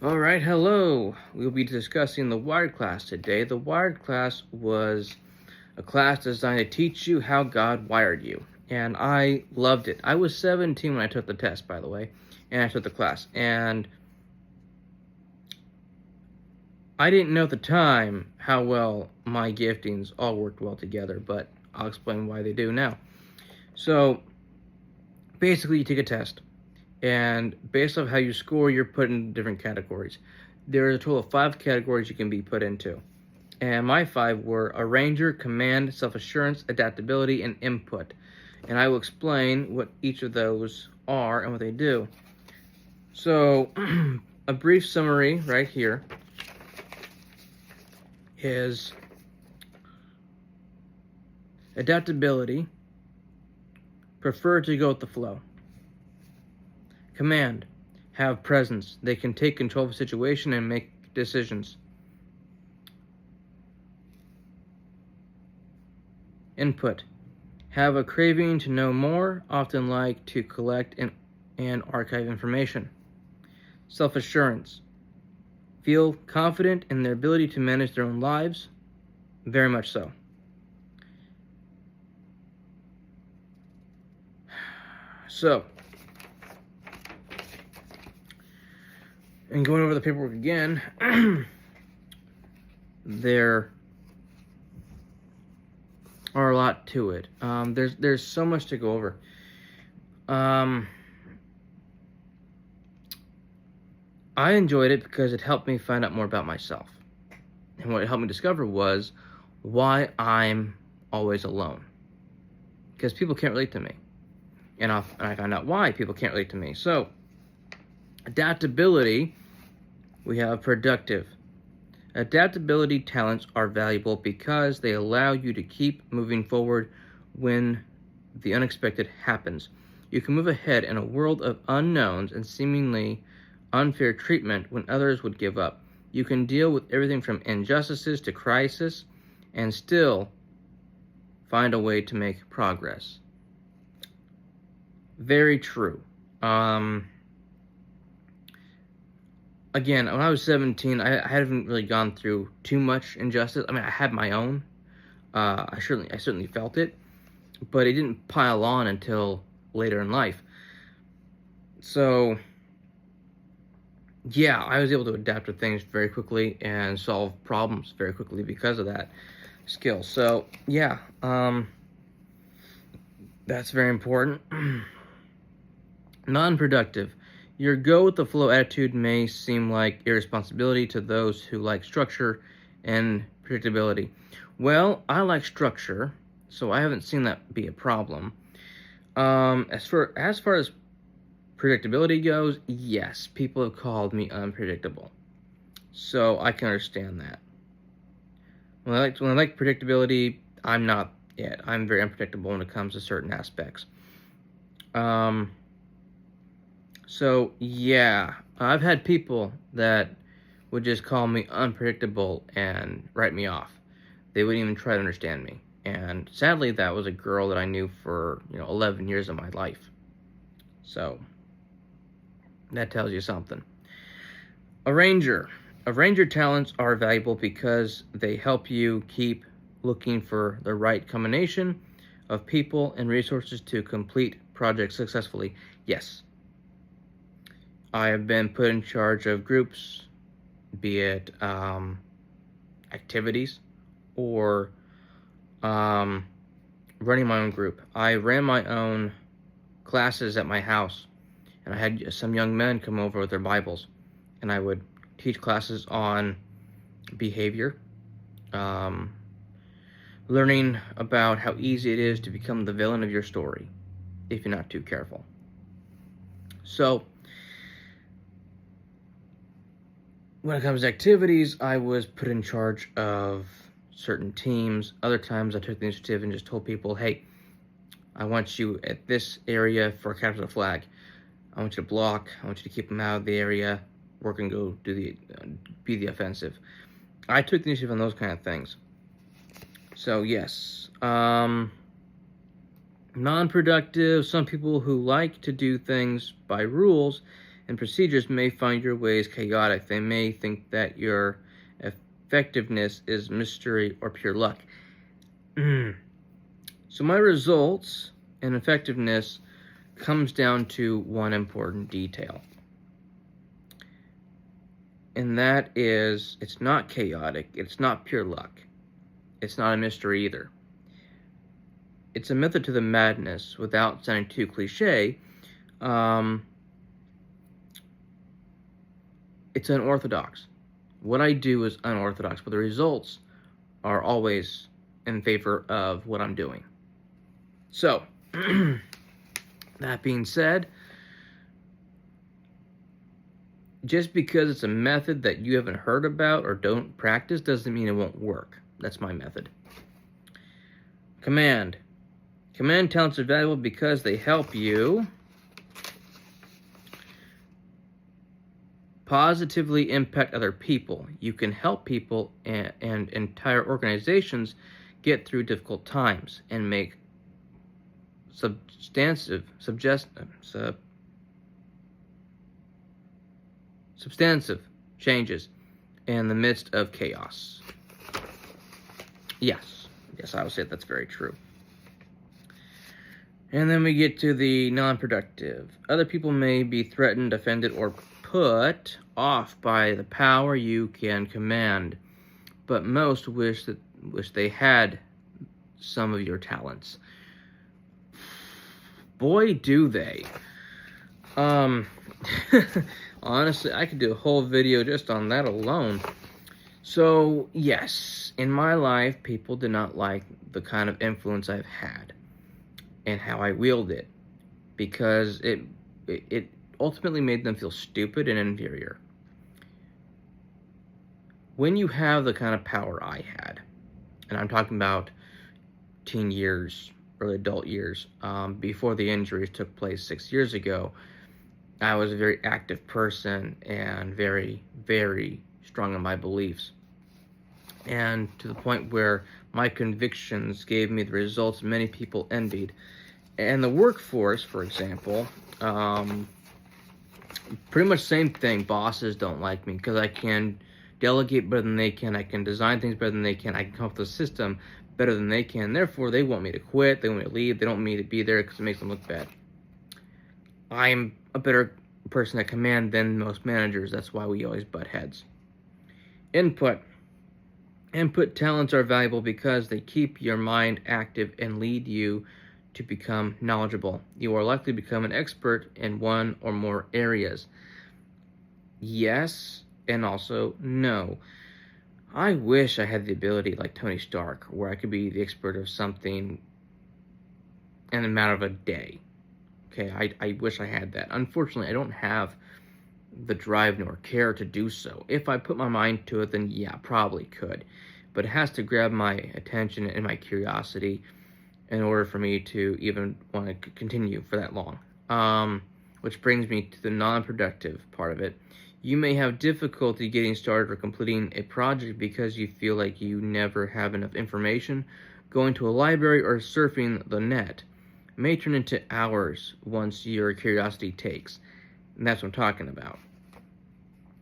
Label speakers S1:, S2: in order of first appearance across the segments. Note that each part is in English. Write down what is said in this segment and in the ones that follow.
S1: Alright, hello. We'll be discussing the Wired class today. The Wired class was a class designed to teach you how God wired you. And I loved it. I was 17 when I took the test, by the way, and I took the class. And I didn't know at the time how well my giftings all worked well together, but I'll explain why they do now. So, basically, you take a test. And based on how you score, you're put in different categories. There is a total of 5 categories you can be put into. And my 5 were Arranger, Command, Self-Assurance, Adaptability, and Input. And I will explain what each of those are and what they do. So, a brief summary right here is Adaptability, prefer to go with the flow. Command, have presence. They can take control of a situation and make decisions. Input, have a craving to know more, often like to collect and archive information. Self-assurance, feel confident in their ability to manage their own lives, very much so. So, and going over the paperwork again, there are a lot to it. There's so much to go over. I enjoyed it because it helped me find out more about myself. And what it helped me discover was why I'm always alone. Because people can't relate to me. And I found out why people can't relate to me. So, adaptability, we have productive. Adaptability talents are valuable because they allow you to keep moving forward when the unexpected happens. You can move ahead in a world of unknowns and seemingly unfair treatment when others would give up. You can deal with everything from injustices to crisis and still find a way to make progress. Very true. Again, when I was 17, I hadn't really gone through too much injustice. I mean, I had my own. I certainly felt it, but it didn't pile on until later in life. So, yeah, I was able to adapt to things very quickly and solve problems very quickly because of that skill. So, yeah, that's very important. Non-productive. Your go-with-the-flow attitude may seem like irresponsibility to those who like structure and predictability. Well, I like structure, so I haven't seen that be a problem. As far as predictability goes, yes, people have called me unpredictable, so I can understand that. When I like predictability, I'm not yet. I'm very unpredictable when it comes to certain aspects. So, yeah, I've had people that would just call me unpredictable and write me off. They wouldn't even try to understand me. And sadly, that was a girl that I knew for, 11 years of my life. So, that tells you something. Arranger. Arranger talents are valuable because they help you keep looking for the right combination of people and resources to complete projects successfully. Yes. I have been put in charge of groups, be it activities or running my own group. I ran my own classes at my house, and I had some young men come over with their Bibles, and I would teach classes on behavior, learning about how easy it is to become the villain of your story if you're not too careful. So, when it comes to activities, I was put in charge of certain teams. Other times I took the initiative and just told people, hey, I want you at this area for capture the flag. I want you to block. I want you to keep them out of the area. Work and go be the offensive. I took the initiative on those kind of things. So yes, non-productive. Some people who like to do things by rules and procedures may find your ways chaotic. They may think that your effectiveness is mystery or pure luck. So my results and effectiveness comes down to one important detail. And that is, it's not chaotic, it's not pure luck, it's not a mystery either. It's a method to the madness without sounding too cliche. It's unorthodox. What I do is unorthodox, but the results are always in favor of what I'm doing. So, that being said, just because it's a method that you haven't heard about or don't practice doesn't mean it won't work. That's my method. Command. Command talents are valuable because they help you positively impact other people. You can help people and entire organizations get through difficult times and make substantive changes in the midst of chaos. Yes, I would say that's very true. And then we get to the non-productive. Other people may be threatened, offended, or put off by the power you can command, but most wish they had some of your talents. Boy, do they. Honestly, I could do a whole video just on that alone. So, yes, in my life, people did not like the kind of influence I've had and how I wield it, because it ultimately made them feel stupid and inferior. When you have the kind of power I had, and I'm talking about teen years, early adult years, before the injuries took place 6 years ago, I was a very active person and very, very strong in my beliefs. And to the point where my convictions gave me the results many people envied. And the workforce, for example, pretty much same thing. Bosses don't like me because I can delegate better than they can. I can design things better than they can. I can come up with a system better than they can. Therefore, they want me to quit. They want me to leave. They don't want me to be there because it makes them look bad. I'm a better person at command than most managers. That's why we always butt heads. Input. Input talents are valuable because they keep your mind active and lead you to become knowledgeable. You are likely to become an expert in one or more areas. Yes, and also no. I wish I had the ability like Tony Stark, where I could be the expert of something in a matter of a day. Okay, I wish I had that. Unfortunately, I don't have the drive nor care to do so. If I put my mind to it, then yeah, probably could. But it has to grab my attention and my curiosity in order for me to even want to continue for that long. Which brings me to the non-productive part of it. You may have difficulty getting started or completing a project because you feel like you never have enough information. Going to a library or surfing the net may turn into hours once your curiosity takes. And that's what I'm talking about.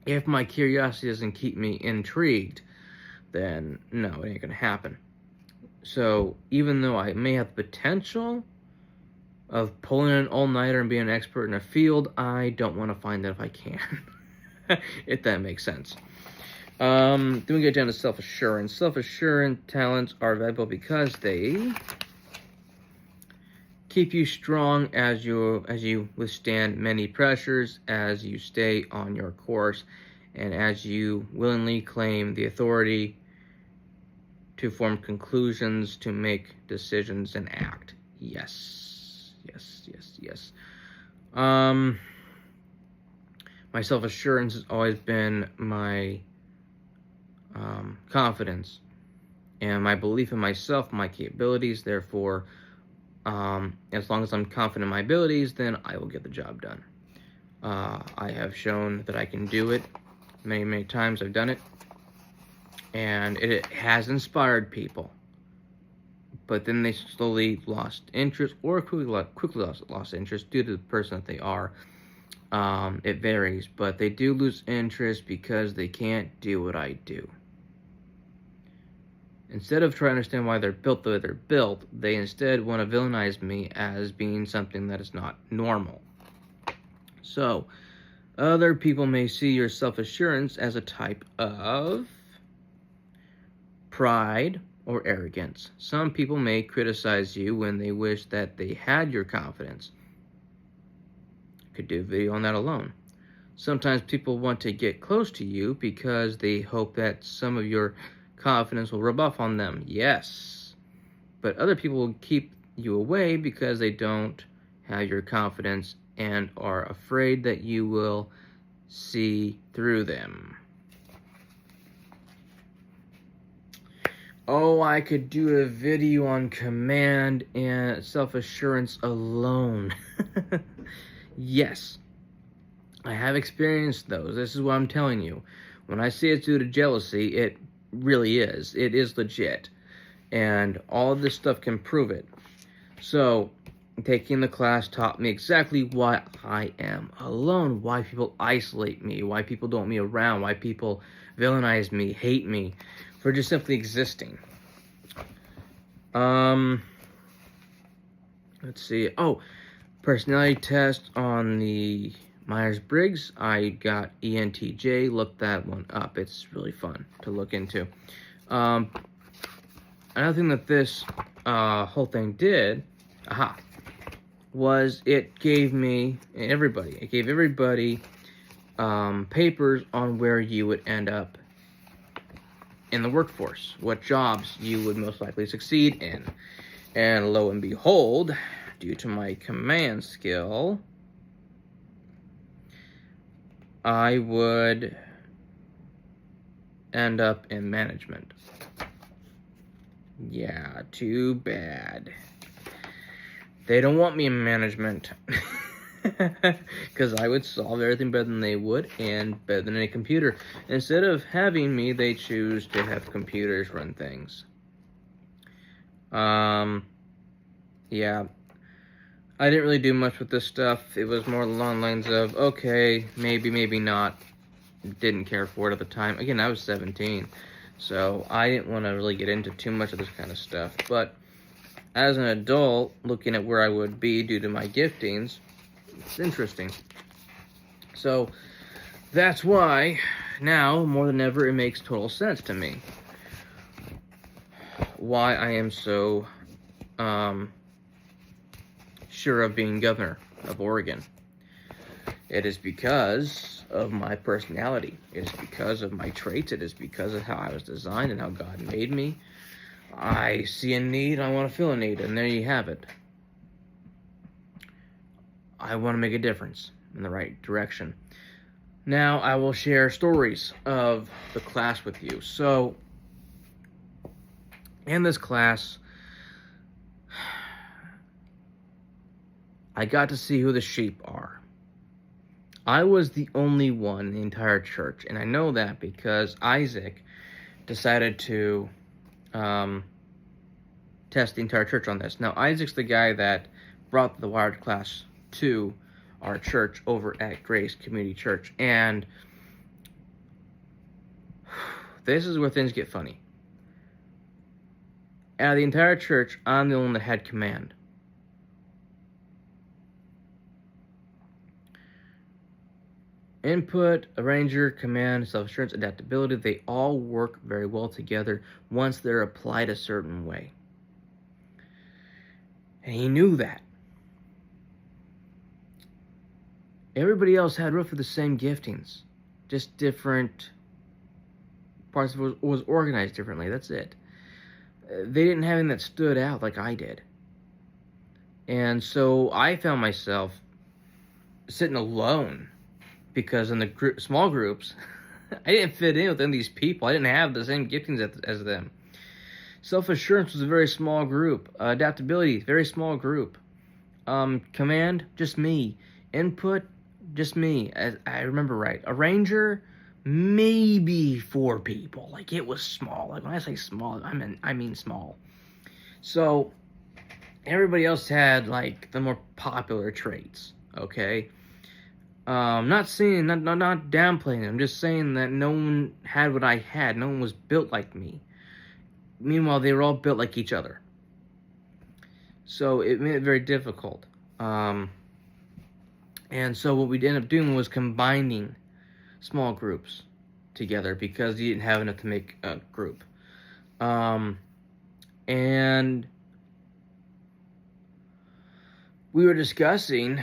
S1: If my curiosity doesn't keep me intrigued, then no, it ain't gonna happen. So even though I may have the potential of pulling an all-nighter and being an expert in a field, I don't want to find that if I can. If that makes sense. Then we get down to self-assurance. Self-assurance talents are valuable because they keep you strong as you withstand many pressures, as you stay on your course, and as you willingly claim the authority to form conclusions, to make decisions, and act. Yes. My self-assurance has always been my confidence and my belief in myself, my capabilities. Therefore, as long as I'm confident in my abilities, then I will get the job done. I have shown that I can do it. Many times I've done it. And it has inspired people. But then they slowly lost interest or quickly lost interest due to the person that they are. It varies, but they do lose interest because they can't do what I do. Instead of trying to understand why they're built the way they're built, they instead want to villainize me as being something that is not normal. So, other people may see your self-assurance as a type of pride or arrogance. Some people may criticize you when they wish that they had your confidence. Could do a video on that alone. Sometimes people want to get close to you because they hope that some of your confidence will rub off on them. Yes. But other people will keep you away because they don't have your confidence and are afraid that you will see through them. Oh, I could do a video on command and self-assurance alone. Yes, I have experienced those. This is what I'm telling you. When I say it's due to jealousy, it really is. It is legit. And all of this stuff can prove it. So, taking the class taught me exactly why I am alone, why people isolate me, why people don't want me around, why people villainize me, hate me, for just simply existing. Let's see. Oh, personality test on the Myers-Briggs. I got ENTJ. Look that one up. It's really fun to look into. Another thing that this whole thing did, was it gave me and everybody. It gave everybody papers on where you would end up in the workforce, what jobs you would most likely succeed in. And lo and behold, due to my command skill, I would end up in management. Yeah, too bad. They don't want me in management. Because I would solve everything better than they would and better than any computer. Instead of having me, they choose to have computers run things. Yeah. I didn't really do much with this stuff. It was more along the lines of, okay, maybe, maybe not. Didn't care for it at the time. Again, I was 17. So I didn't want to really get into too much of this kind of stuff. But as an adult, looking at where I would be due to my giftings, it's interesting. So that's why now, more than ever, it makes total sense to me why I am so sure of being governor of Oregon. It is because of my personality. It is because of my traits. It is because of how I was designed and how God made me. I see a need, I want to fill a need, and there you have it. I want to make a difference in the right direction. Now I will share stories of the class with you. So, in this class, I got to see who the sheep are. I was the only one in the entire church, and I know that because Isaac decided to test the entire church on this. Now, Isaac's the guy that brought the Wired class to our church over at Grace Community Church, and this is where things get funny. Out of the entire church, I'm the only one that had command. Input, arranger, command, self-assurance, adaptability, they all work very well together once they're applied a certain way. And he knew that. Everybody else had roughly the same giftings, just different parts of it was organized differently. That's it. They didn't have anything that stood out like I did. And so I found myself sitting alone because in the small groups, I didn't fit in with any of these people. I didn't have the same giftings as them. Self-assurance was a very small group. Adaptability, very small group. Command, just me. Input, just me. I remember right. Arranger, maybe 4 people. Like, it was small. Like, when I say small, I mean small. So, everybody else had, like, the more popular traits, okay? Not saying, not downplaying it. I'm just saying that no one had what I had. No one was built like me. Meanwhile, they were all built like each other. So it made it very difficult. And so what we ended up doing was combining small groups together because you didn't have enough to make a group. And we were discussing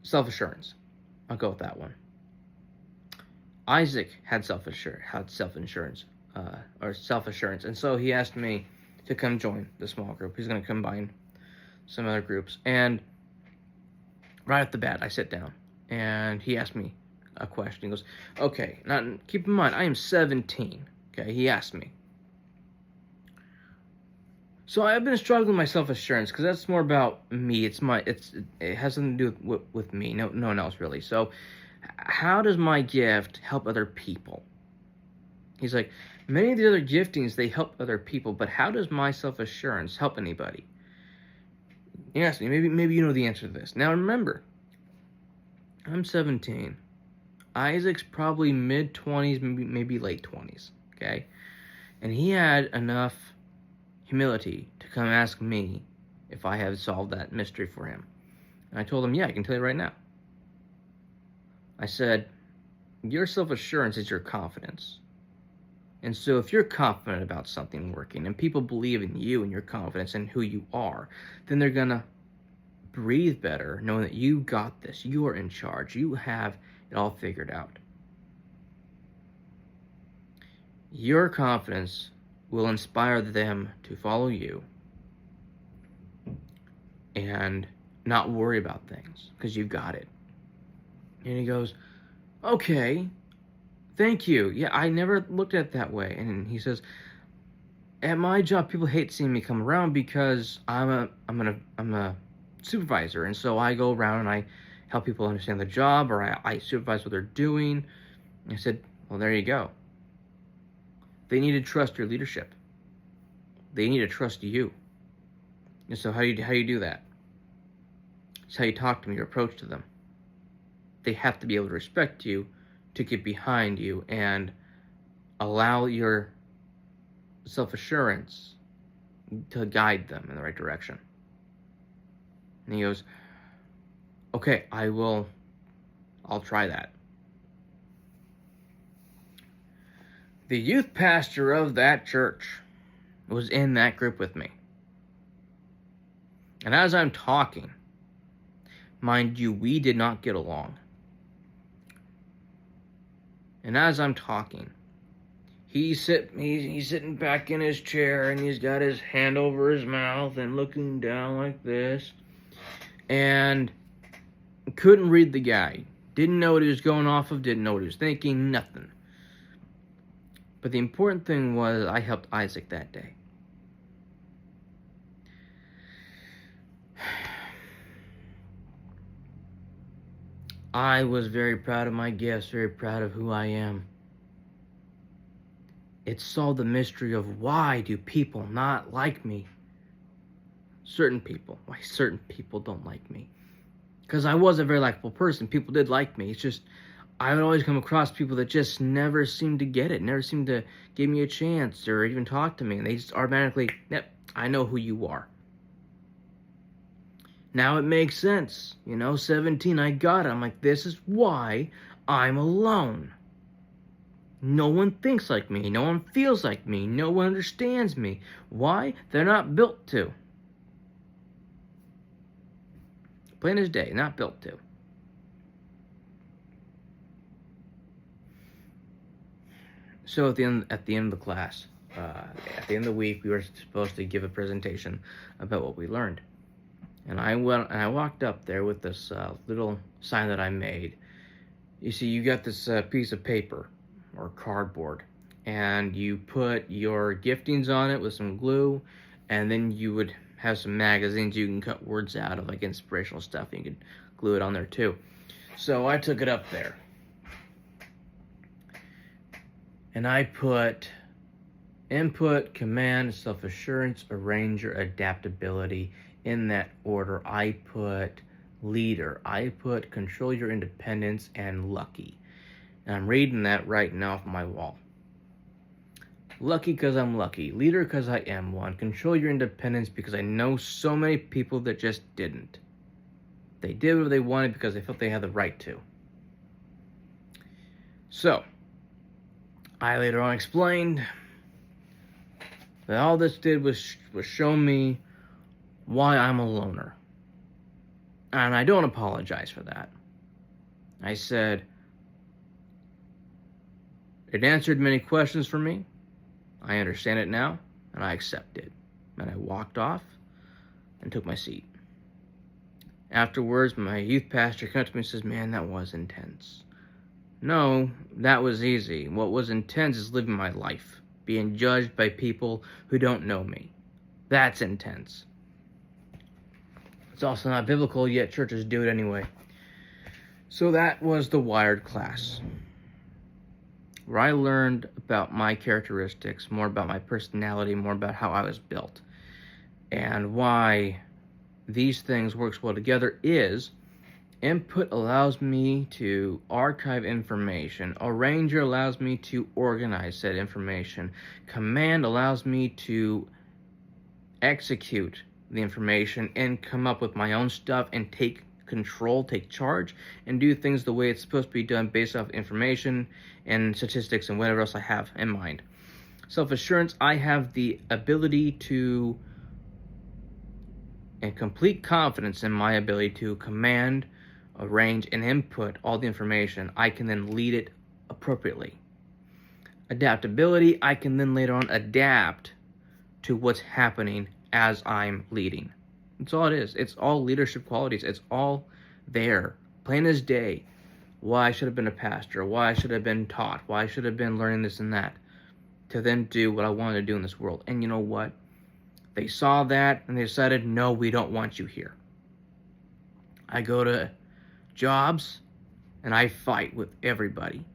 S1: self-assurance. I'll go with that one. Isaac had self-assurance, and so he asked me to come join the small group. He's going to combine some other groups, and right off the bat, I sit down, and he asked me a question. He goes, "Okay, now keep in mind, I am 17." Okay, he asked me. So I've been struggling with my self-assurance because that's more about me. It has something to do with me. No one else really. So how does my gift help other people? He's like, many of the other giftings, they help other people, but how does my self-assurance help anybody? He asked me, maybe you know the answer to this. Now remember, I'm 17. Isaac's probably mid-20s, maybe late 20s, okay? And he had enough humility to come ask me if I have solved that mystery for him. And I told him, yeah, I can tell you right now. I said, your self-assurance is your confidence. And so if you're confident about something working and people believe in you and your confidence and who you are, then they're going to breathe better knowing that you got this. You are in charge. You have it all figured out. Your confidence will inspire them to follow you and not worry about things because you've got it. And he goes, okay, thank you. Yeah, I never looked at it that way. And he says, at my job, people hate seeing me come around because I'm a supervisor. And so I go around and I help people understand the job, or I supervise what they're doing. And I said, well, there you go. They need to trust your leadership. They need to trust you. And so how do you do that? It's how you talk to them, your approach to them. They have to be able to respect you, to get behind you, and allow your self-assurance to guide them in the right direction. And he goes, okay, I'll try that. The youth pastor of that church was in that group with me. And as I'm talking, mind you, we did not get along. And as I'm talking, he's sitting back in his chair and he's got his hand over his mouth and looking down like this. And couldn't read the guy. Didn't know what he was going off of, didn't know what he was thinking, nothing. But the important thing was I helped Isaac that day. I was very proud of my gifts, very proud of who I am. It solved the mystery of why do people not like me? Certain people. Why certain people don't like me? Because I was a very likable person. People did like me. It's just I would always come across people that just never seemed to get it, never seemed to give me a chance or even talk to me. And they just automatically, yep, I know who you are. Now it makes sense. 17, I got it. I'm like, this is why I'm alone. No one thinks like me. No one feels like me. No one understands me. Why? They're not built to. Plain as day, not built to. So at the end of the class, at the end of the week, we were supposed to give a presentation about what we learned. And I walked up there with this little sign that I made. You see, you got this piece of paper or cardboard, and you put your giftings on it with some glue, and then you would have some magazines you can cut words out of, like inspirational stuff, and you could glue it on there too. So I took it up there, and I put input, command, self-assurance, arranger, adaptability. In that order, I put leader. I put control your independence and lucky. And I'm reading that right now off my wall. Lucky because I'm lucky. Leader because I am one. Control your independence because I know so many people that just didn't. They did what they wanted because they felt they had the right to. So, I later on explained that all this did was show me why I'm a loner. And I don't apologize for that. I said, it answered many questions for me. I understand it now, and I accept it. And I walked off and took my seat. Afterwards, my youth pastor came up to me and says, man, that was intense. No, that was easy. What was intense is living my life, being judged by people who don't know me. That's intense. It's also not biblical, yet churches do it anyway. So that was the Wired class, where I learned about my characteristics, more about my personality, more about how I was built, and why these things works well together is input allows me to archive information, arranger allows me to organize said information, command allows me to execute the information and come up with my own stuff and take control, take charge, and do things the way it's supposed to be done based off information and statistics and whatever else I have in mind. Self-assurance, I have the ability to, and complete confidence in my ability to command, arrange, and input all the information. I can then lead it appropriately. Adaptability, I can then later on adapt to what's happening as I'm leading. That's all it is. It's all leadership qualities. It's all there, plain as day. Why I should have been a pastor, why I should have been taught, why I should have been learning this and that, to then do what I wanted to do in this world. And you know what? They saw that and they decided, no, we don't want you here. I go to jobs and I fight with everybody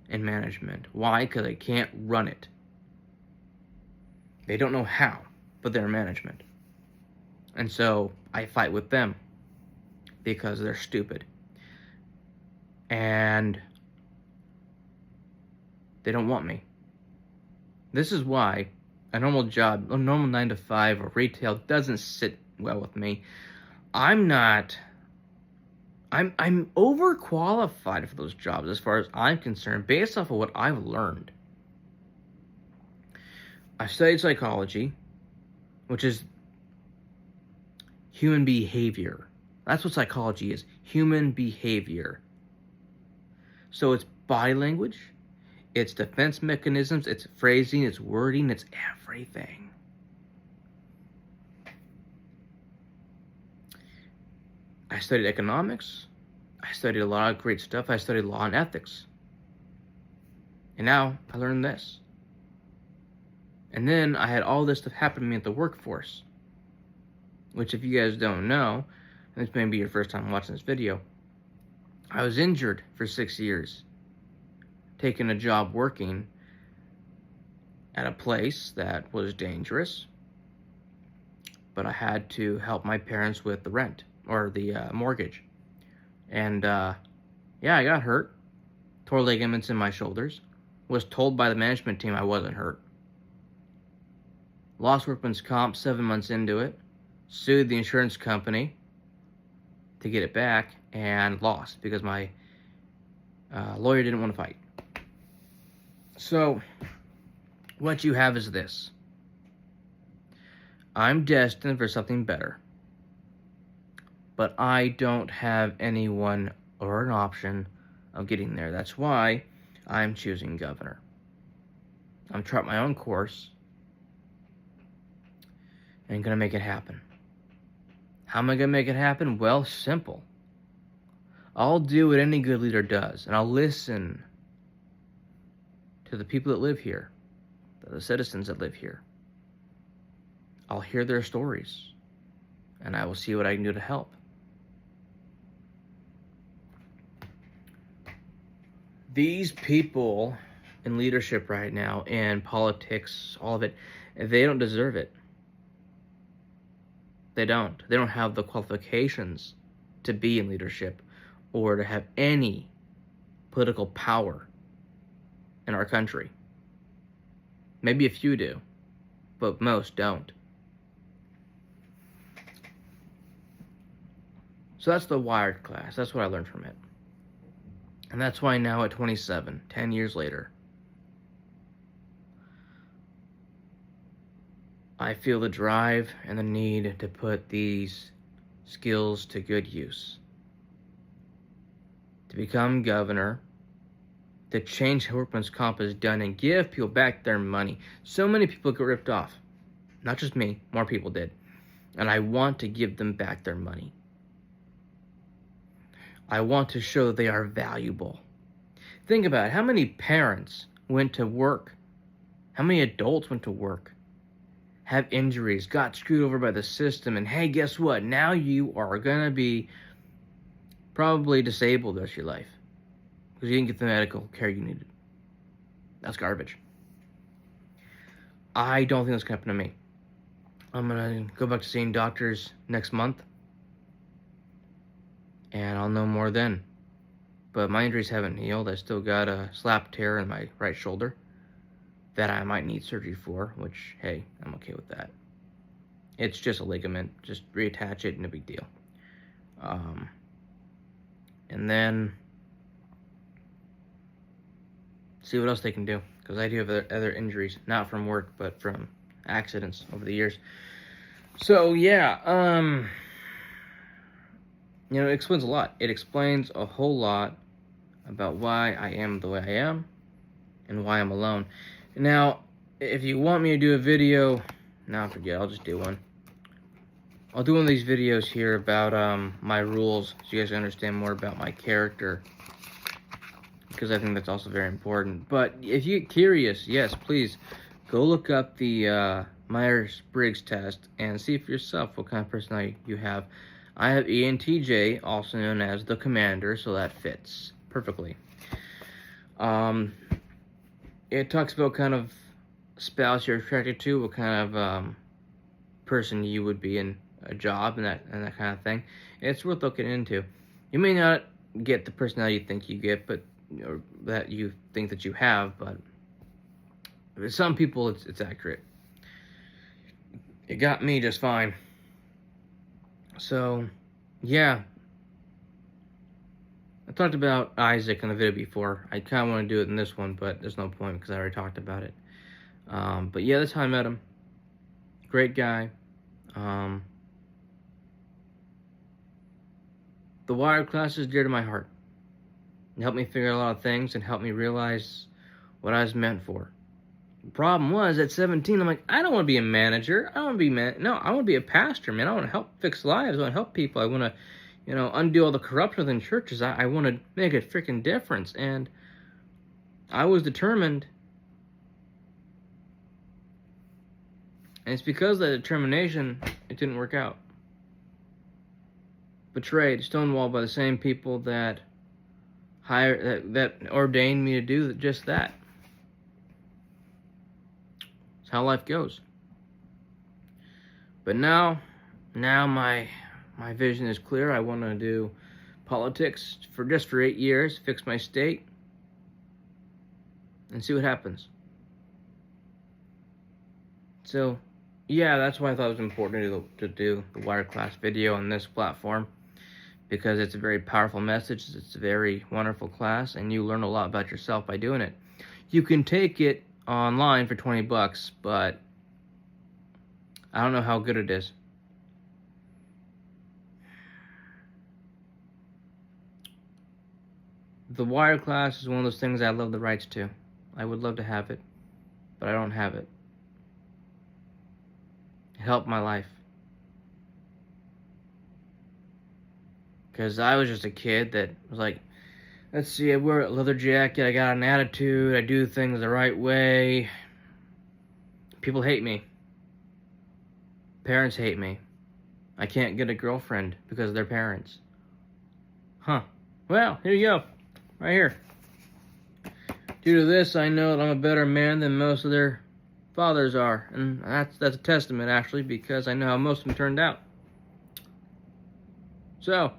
S1: in management. Why? Because I can't run it. They don't know how, but they're management. And so I fight with them because they're stupid. And they don't want me. This is why a normal job, a normal 9 to 5 or retail doesn't sit well with me. I'm overqualified for those jobs as far as I'm concerned, based off of what I've learned. I studied psychology, which is human behavior. That's what psychology is, human behavior. So it's body language, it's defense mechanisms, it's phrasing, it's wording, it's everything. I studied economics. I studied a lot of great stuff. I studied law and ethics. And now I learned this. And then I had all this stuff happen to me at the workforce, which if you guys don't know, and this may be your first time watching this video, I was injured for 6 years, taking a job working at a place that was dangerous, but I had to help my parents with the rent, or the mortgage. And yeah, I got hurt, tore ligaments in my shoulders, was told by the management team I wasn't hurt. Lost workman's comp 7 months into it, sued the insurance company to get it back, and lost because my lawyer didn't want to fight. So, what you have is this. I'm destined for something better, but I don't have anyone or an option of getting there. That's why I'm choosing governor. I'm charting my own course and gonna make it happen. How am I gonna make it happen? Well, simple. I'll do what any good leader does, and I'll listen to the people that live here, the citizens that live here. I'll hear their stories, and I will see what I can do to help. These people in leadership right now, in politics, all of it, they don't deserve it. They don't. They don't have the qualifications to be in leadership or to have any political power in our country. Maybe a few do, but most don't. So that's the Wired class. That's what I learned from it. And that's why now at 27, 10 years later, I feel the drive and the need to put these skills to good use. To become governor, to change how workman's comp is done and give people back their money. So many people get ripped off. Not just me, more people did. And I want to give them back their money. I want to show they are valuable. Think about it. How many parents went to work? How many adults went to work? Have injuries, got screwed over by the system, and hey, guess what? Now you are going to be probably disabled the rest of your life because you didn't get the medical care you needed. That's garbage. I don't think that's going to happen to me. I'm going to go back to seeing doctors next month, and I'll know more then. But my injuries haven't healed. I still got a slap tear in my right shoulder that I might need surgery for, which, hey, I'm okay with that. It's just a ligament. Just reattach it, no big deal. And then see what else they can do, because I do have other injuries, not from work, but from accidents over the years. So, yeah, it explains a lot. It explains a whole lot about why I am the way I am and why I'm alone. Now, if you want me to do a video, forget, I'll just do one. I'll do one of these videos here about my rules so you guys can understand more about my character, because I think that's also very important. But if you get curious, yes, please go look up the Myers-Briggs test and see for yourself what kind of personality you have. I have ENTJ, also known as the Commander, so that fits perfectly. It talks about kind of spouse you're attracted to, what kind of person you would be in a job and that kind of thing. It's worth looking into. You may not get the personality you think you get, but or that you think that you have, but for some people it's accurate. It got me just fine. So, yeah. I talked about Isaac in the video before. I kind of want to do it in this one, but there's no point because I already talked about it. But yeah, that's how I met him. Great guy. The Wired class is dear to my heart. It helped me figure out a lot of things and helped me realize what I was meant for. The problem was, at 17, I'm like, I don't want to be a manager. I don't want to be I want to be a pastor, man. I want to help fix lives. I want to help people. I want to, undo all the corruption within churches. I want to make a freaking difference. And I was determined. And it's because of that determination, it didn't work out. Betrayed, stonewalled by the same people that ordained me to do just that. It's how life goes. But now my vision is clear. I want to do politics for 8 years, fix my state, and see what happens. So, yeah, that's why I thought it was important to do the Wired class video on this platform, because it's a very powerful message. It's a very wonderful class, and you learn a lot about yourself by doing it. You can take it online for $20, but I don't know how good it is. The Wired class is one of those things I love the rights to. I would love to have it, but I don't have it. It helped my life. Because I was just a kid that was like, let's see, I wear a leather jacket, I got an attitude, I do things the right way. People hate me. Parents hate me. I can't get a girlfriend because of their parents. Huh. Well, here you go. Right here. Due to this, I know that I'm a better man than most of their fathers are. And that's a testament, actually, because I know how most of them turned out. So,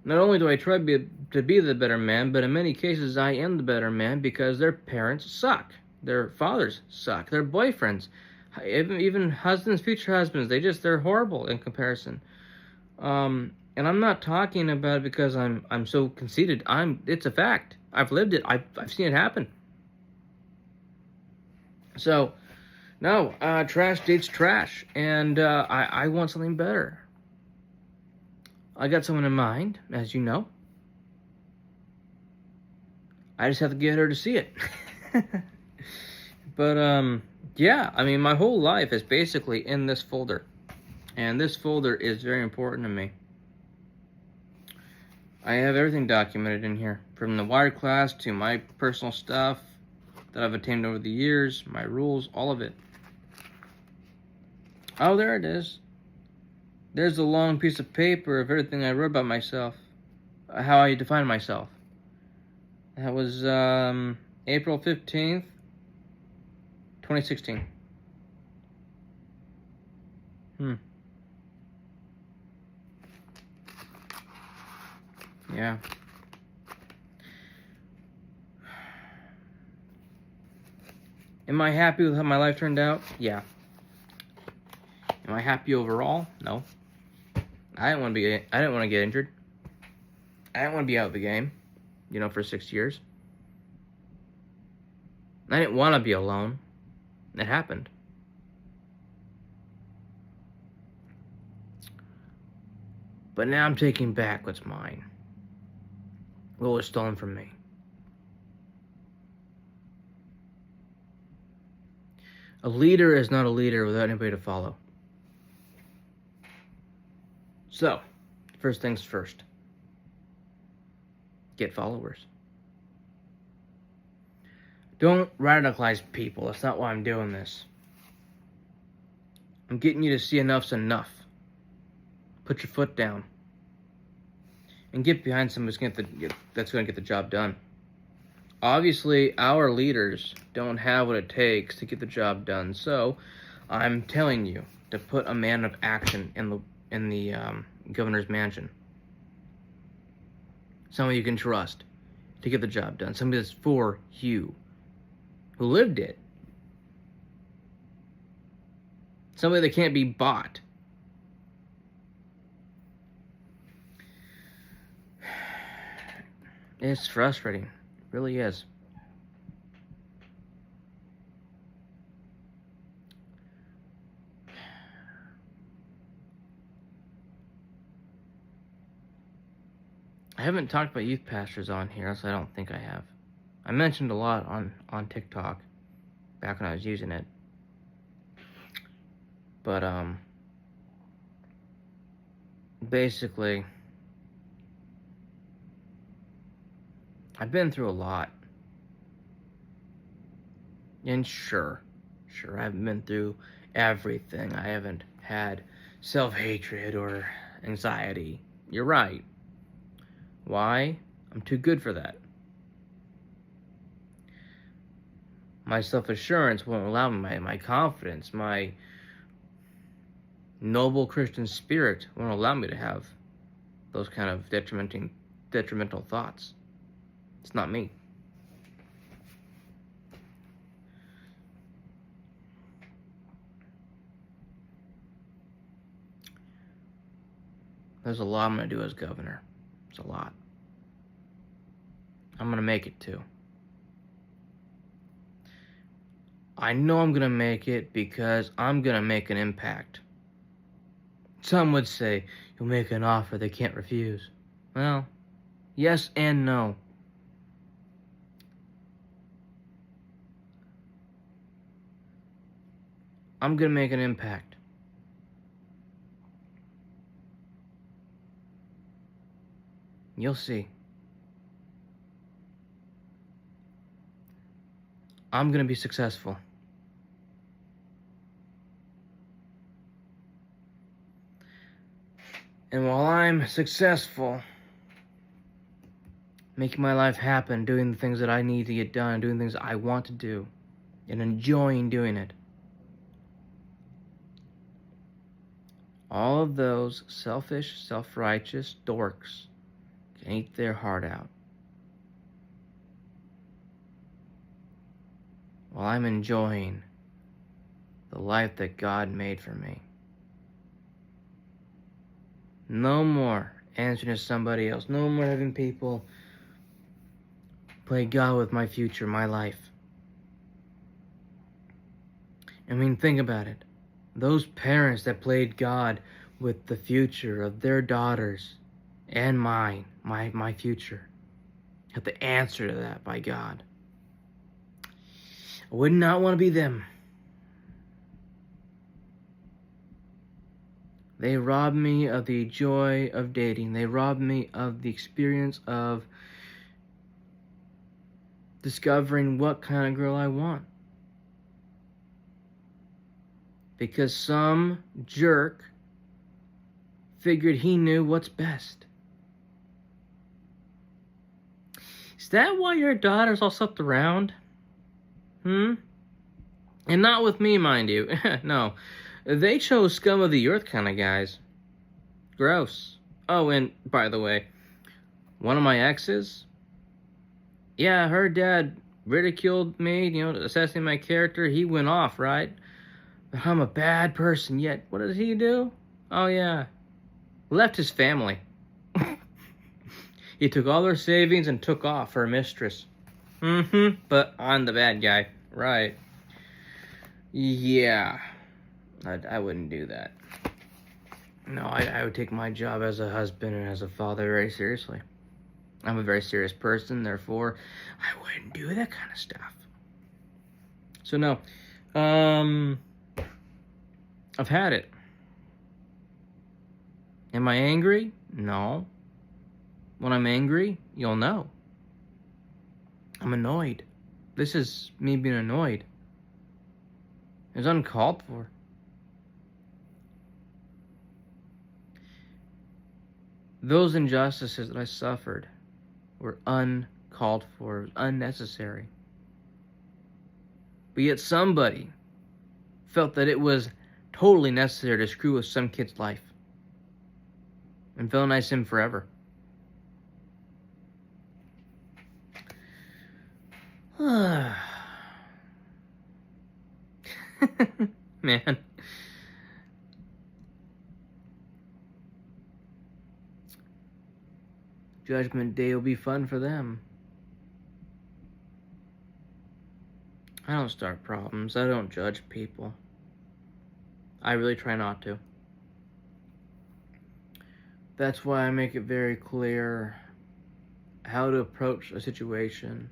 S1: Not only do I try to be the better man, but in many cases I am the better man because their parents suck. Their fathers suck. Their boyfriends, even husbands, future husbands, they're horrible in comparison. And I'm not talking about it because I'm so conceited. It's a fact. I've lived it. I've seen it happen. So, no, trash dates trash, and I want something better. I got someone in mind, as you know. I just have to get her to see it. But yeah, I mean, my whole life is basically in this folder, and this folder is very important to me. I have everything documented in here, from the wired class to my personal stuff that I've attained over the years, my rules, all of it. Oh, there it is. There's a long piece of paper of everything I wrote about myself, how I define myself. That was April 15th, 2016. Yeah. Am I happy with how my life turned out? Yeah. Am I happy overall? No. I didn't want to get injured. I didn't want to be out of the game, for 6 years. I didn't want to be alone. It happened. But now I'm taking back what's mine. What was stolen from me. A leader is not a leader without anybody to follow. So, first things first. Get followers. Don't radicalize people. That's not why I'm doing this. I'm getting you to see enough's enough. Put your foot down. And get behind someone that's going to get the job done. Obviously, our leaders don't have what it takes to get the job done. So, I'm telling you to put a man of action in the governor's mansion. Someone you can trust to get the job done. Somebody that's for you, who lived it. Somebody that can't be bought. It's frustrating. It really is. I haven't talked about youth pastors on here, so I don't think I have. I mentioned a lot on TikTok back when I was using it. But, basically, I've been through a lot. And sure, I haven't been through everything. I haven't had self-hatred or anxiety. You're right. Why? I'm too good for that. My self-assurance won't allow me, my confidence, my noble Christian spirit won't allow me to have those kind of detrimental thoughts. It's not me. There's a lot I'm going to do as governor. It's a lot. I'm going to make it too. I know I'm going to make it because I'm going to make an impact. Some would say, you'll make an offer they can't refuse. Well, yes and no. I'm going to make an impact. You'll see. I'm going to be successful. And while I'm successful, making my life happen, doing the things that I need to get done, doing things I want to do, and enjoying doing it, all of those selfish, self-righteous dorks and eat their heart out while I'm enjoying the life that God made for me. No more answering to somebody else. No more having people play God with my future, my life. I mean, think about it. Those parents that played God with the future of their daughters and mine, my future, have to answer to that by God. I would not want to be them. They robbed me of the joy of dating. They robbed me of the experience of discovering what kind of girl I want. Because some jerk figured he knew what's best. Is that why your daughters all slept around? And not with me, mind you. No. They chose scum of the earth kind of guys. Gross. Oh, and by the way, one of my exes, yeah, her dad ridiculed me, assessing my character. He went off, right? But I'm a bad person, yet what did he do? Oh, yeah. Left his family. He took all their savings and took off for a mistress. But I'm the bad guy. Right. Yeah. I wouldn't do that. No, I would take my job as a husband and as a father very seriously. I'm a very serious person, therefore, I wouldn't do that kind of stuff. So no. I've had it. Am I angry? No. When I'm angry, you'll know. I'm annoyed. This is me being annoyed. It's uncalled for. Those injustices that I suffered were uncalled for, unnecessary. But yet somebody felt that it was totally necessary to screw with some kid's life and villainize him forever. Man. Judgment Day will be fun for them. I don't start problems. I don't judge people. I really try not to. That's why I make it very clear how to approach a situation,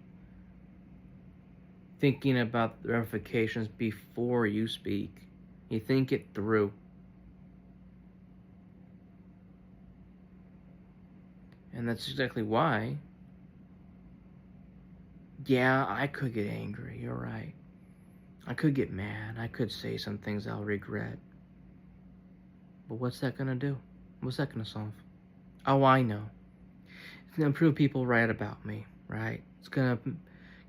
S1: thinking about the ramifications before you speak. You think it through. And that's exactly why, yeah, I could get angry, you're right. I could get mad. I could say some things I'll regret. But what's that gonna do? What's that gonna solve? Oh, I know. It's gonna prove people right about me, right? It's gonna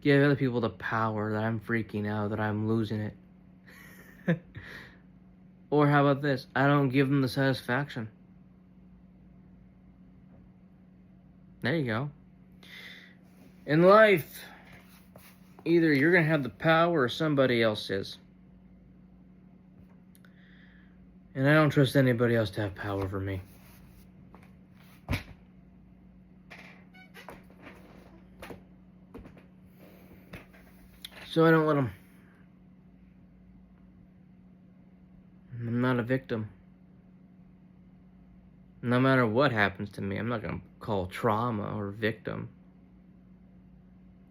S1: give other people the power that I'm freaking out, that I'm losing it. Or how about this? I don't give them the satisfaction. There you go. In life, either you're going to have the power or somebody else is. And I don't trust anybody else to have power over me. So I don't let them. I'm not a victim. No matter what happens to me, I'm not going to call trauma or victim.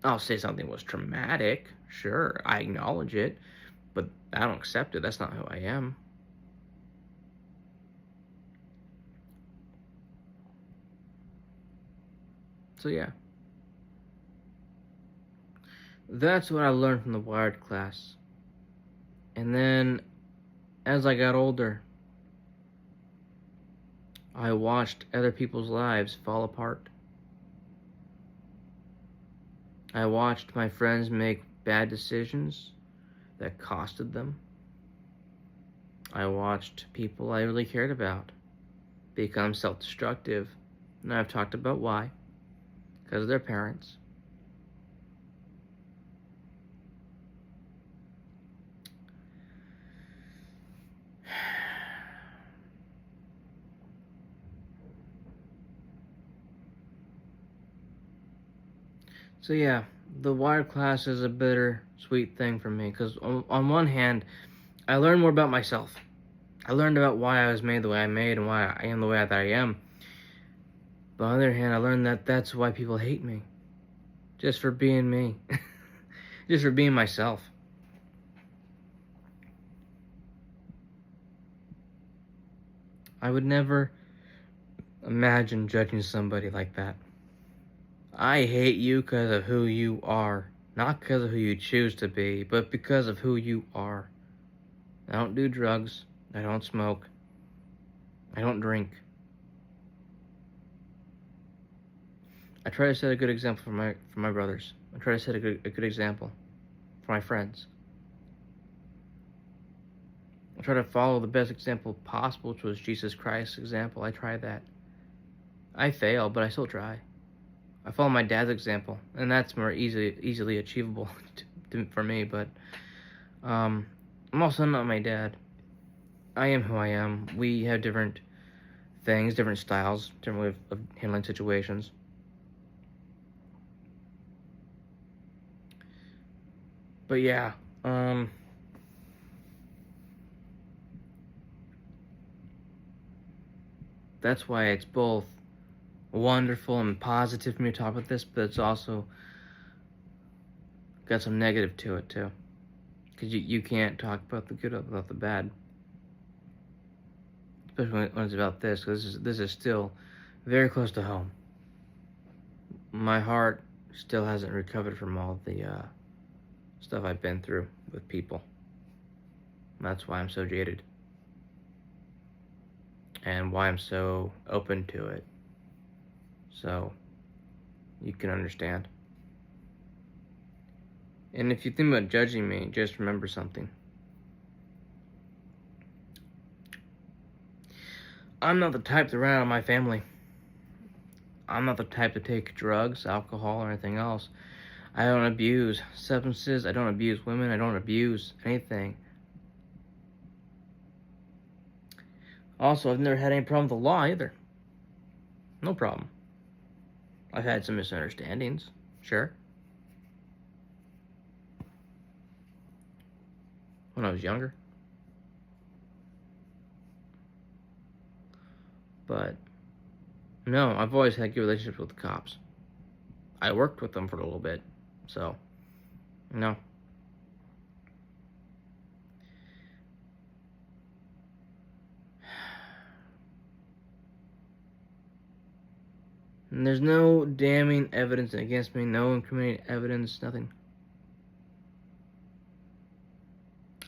S1: I'll say something was traumatic. Sure, I acknowledge it. But I don't accept it. That's not who I am. So yeah. That's what I learned from the Wired class. And then, as I got older, I watched other people's lives fall apart. I watched my friends make bad decisions that costed them. I watched people I really cared about become self-destructive, and I've talked about why. because of their parents. So yeah, the wired class is a bittersweet thing for me because on one hand, I learned more about myself. I learned about why I was made the way I made and why I am the way that I am. But on the other hand, I learned that that's why people hate me. Just for being me. Just for being myself. I would never imagine judging somebody like that. I hate you because of who you are. Not because of who you choose to be, but because of who you are. I don't do drugs. I don't smoke. I don't drink. I try to set a good example for my brothers. I try to set a good example for my friends. I try to follow the best example possible, which was Jesus Christ's example. I tried that. I fail, but I still try. I follow my dad's example, and that's more easily achievable for me. But I'm also not my dad. I am who I am. We have different things, different styles, different way of handling situations. But yeah, that's why it's both wonderful and positive for me to talk about this, but it's also got some negative to it too. Because you can't talk about the good without the bad. Especially when it's about this, because this is still very close to home. My heart still hasn't recovered from all the stuff I've been through with people. That's why I'm so jaded. And why I'm so open to it. So, you can understand. And if you think about judging me, just remember something. I'm not the type to run out of my family. I'm not the type to take drugs, alcohol, or anything else. I don't abuse substances. I don't abuse women. I don't abuse anything. Also, I've never had any problem with the law either. No problem. I've had some misunderstandings, sure. When I was younger. But, no, I've always had good relationships with the cops. I worked with them for a little bit, so, no. And there's no damning evidence against me, no incriminating evidence, nothing.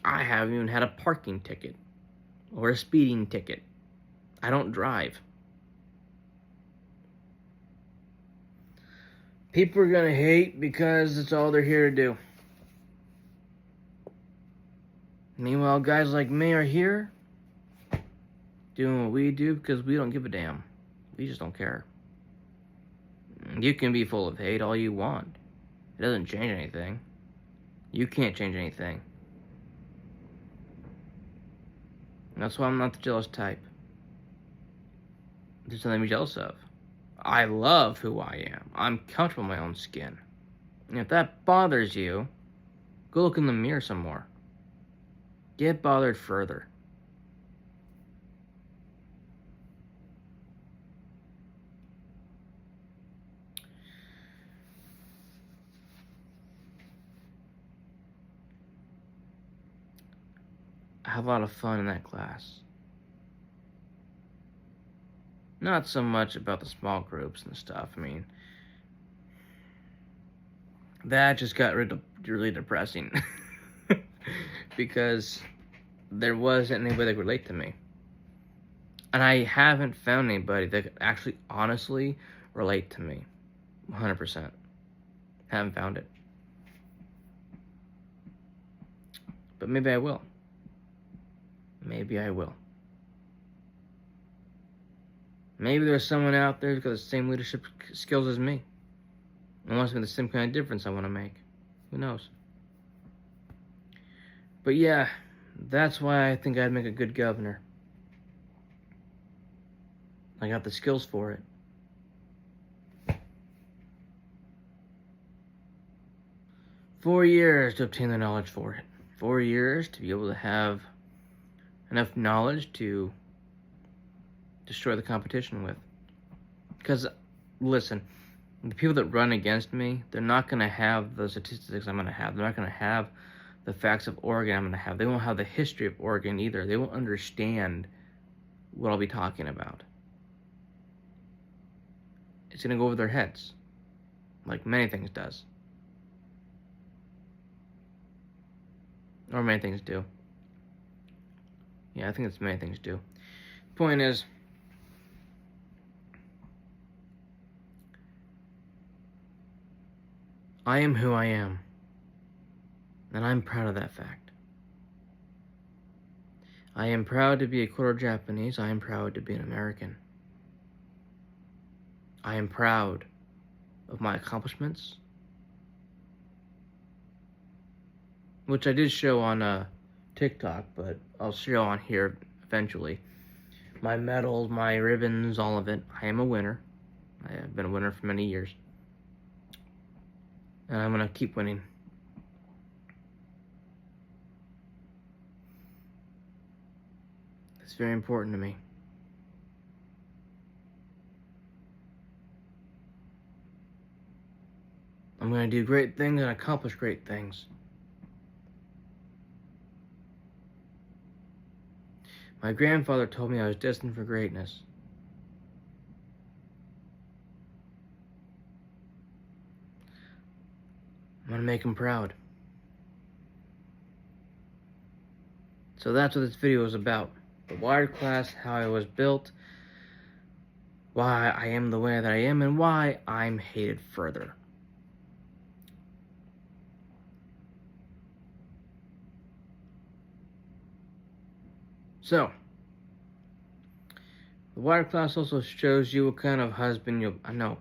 S1: I haven't even had a parking ticket or a speeding ticket. I don't drive. People are gonna hate because it's all they're here to do. Meanwhile, guys like me are here doing what we do because we don't give a damn. We just don't care. You can be full of hate all you want. It doesn't change anything. You can't change anything. That's why I'm not the jealous type. There's nothing to be jealous of. I love who I am. I'm comfortable in my own skin. And if that bothers you, go look in the mirror some more. Get bothered further. I have a lot of fun in that class. Not so much about the small groups and stuff. I mean, that just got really depressing. Because there wasn't anybody that could relate to me. And I haven't found anybody that could actually honestly relate to me. 100%. Haven't found it. But maybe I will. Maybe I will. Maybe there's someone out there who's got the same leadership skills as me. It wants to make the same kind of difference I want to make. Who knows? But yeah, that's why I think I'd make a good governor. I got the skills for it. 4 years to obtain the knowledge for it. 4 years to be able to have enough knowledge to destroy the competition with. Because, listen, the people that run against me, they're not going to have the statistics I'm going to have. They're not going to have the facts of Oregon I'm going to have. They won't have the history of Oregon either. They won't understand what I'll be talking about. It's going to go over their heads, like many things does. Or many things do. Yeah, I think it's many things do. Point is, I am who I am. And I'm proud of that fact. I am proud to be a quarter Japanese. I am proud to be an American. I am proud of my accomplishments, which I did show on TikTok, but I'll show on here eventually. My medals, my ribbons, all of it. I am a winner. I have been a winner for many years. And I'm going to keep winning. It's very important to me. I'm going to do great things and accomplish great things. My grandfather told me I was destined for greatness. I'm going to make him proud. So that's what this video is about. The wired class, how I was built, why I am the way that I am, and why I'm hated further. So, the wired class also shows you what kind of husband you'll... No,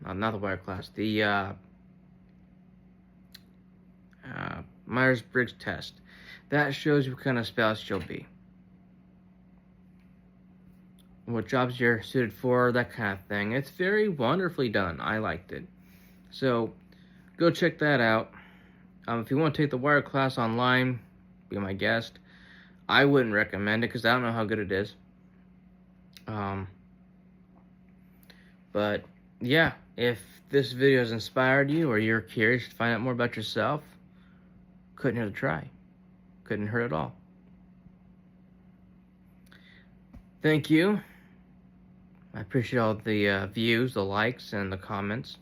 S1: not the wired class. The Myers-Briggs test. That shows you what kind of spouse you'll be. What jobs you're suited for, that kind of thing. It's very wonderfully done. I liked it. So, go check that out. If you want to take the wired class online, be my guest. I wouldn't recommend it because I don't know how good it is. But yeah, if this video has inspired you or you're curious to find out more about yourself, couldn't hurt a try. Couldn't hurt at all. Thank you. I appreciate all the views, the likes, and the comments.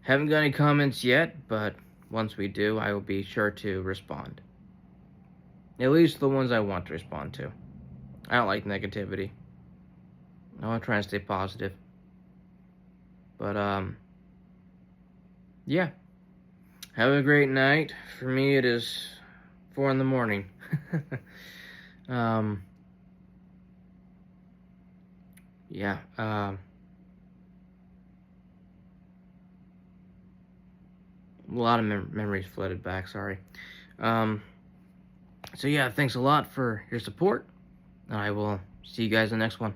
S1: Haven't got any comments yet, but once we do, I will be sure to respond. At least the ones I want to respond to. I don't like negativity. I want to try and stay positive. But, yeah. Have a great night. For me, it is 4 in the morning. Yeah. A lot of memories flooded back, sorry. So yeah, thanks a lot for your support. I will see you guys in the next one.